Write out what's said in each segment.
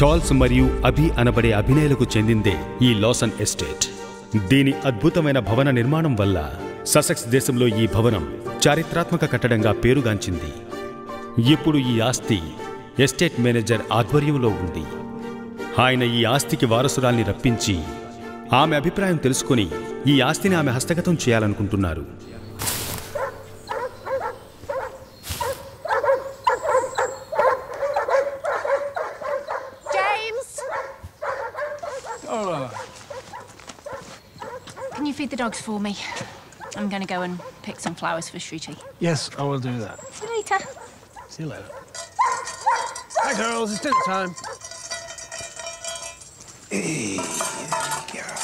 Charles మరియు అభి అనబడే అభినయులకు చెందిందే ఈ లాసన్ ఎస్టేట్. దీని అద్భుతమైన భవన నిర్మాణం వల్ల ససెక్స్ దేశంలో ఈ భవనం చారిత్రాత్మక కట్టడంగా పేరుగాంచింది. ఇప్పుడు ఈ ఆస్తి ఎస్టేట్ మేనేజర్ ఆధ్వర్యంలో ఉంది. ఆయన ఈ ఆస్తికి వారసురాల్ని రప్పించి ఆమె అభిప్రాయం తెలుసుకుని ఈ ఆస్తిని ఆమె హస్తగతం చేయాలనుకుంటున్నారు. Can you feed the dogs for me? I'm going to go and pick some flowers for Shruti. Yes, I will do that. See you later. See you later. Hi, girls. It's dinner time. Hey, girl.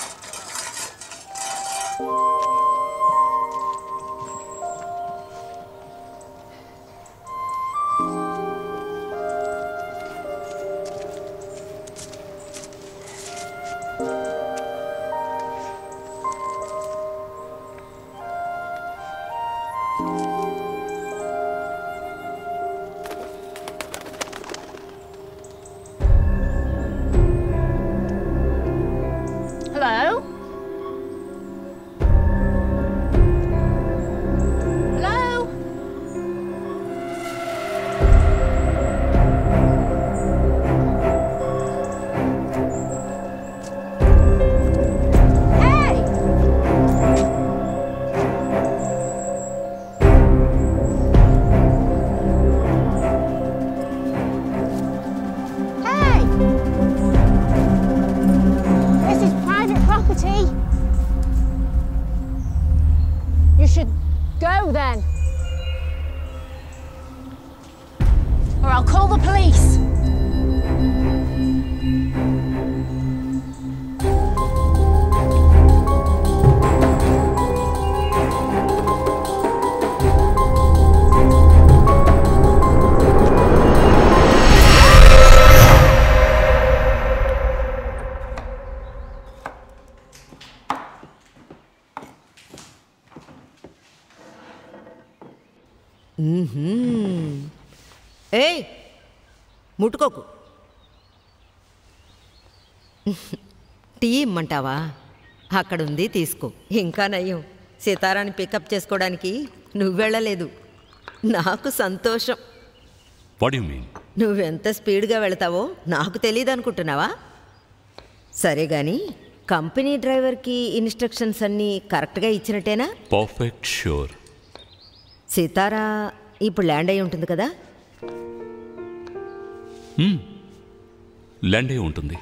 Hello? Hello? Hey! Hey! This is private property. You should go then. Or I'll call the police. ఏయ్ ముట్టుకోకు. Tea ఇమ్మంటావా? అక్కడుంది తీసుకో. ఇంకా నయ్యం, సితారాని pickup చేసుకోవడానికి నువ్వు వెళ్ళలేదు. నాకు సంతోషం. What do you mean? నువ్వెంత స్పీడ్గా వెళతావో నాకు తెలియదు అనుకుంటున్నావా? సరే గాని కంపెనీ డ్రైవర్కి ఇన్స్ట్రక్షన్స్ అన్నీ కరెక్ట్గా ఇచ్చినట్టేనా? Perfect sure. సితారా ఇప్పుడు ల్యాండ్ అయి ఉంటుంది కదా? ల్యాండ్ అయి ఉంటుంది.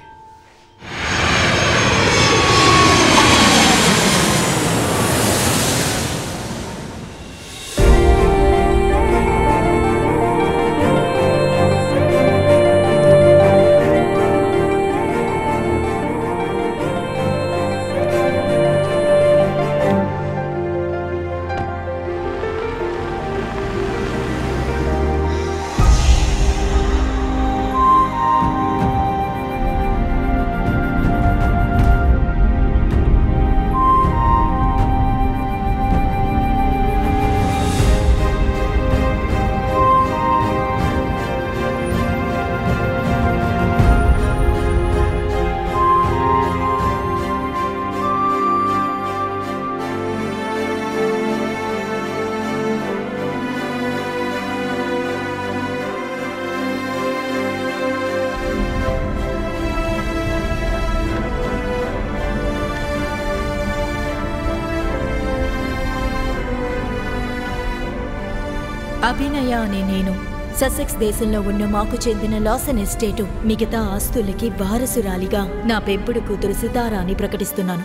అభినయ అనే నేను ససెక్స్ దేశంలో ఉన్న మాకు చెందిన లాసన్ ఎస్టేటు మిగతా ఆస్తులకి వారసురాలిగా నా పెంపుడు కూతురు సితారాని ప్రకటిస్తున్నాను.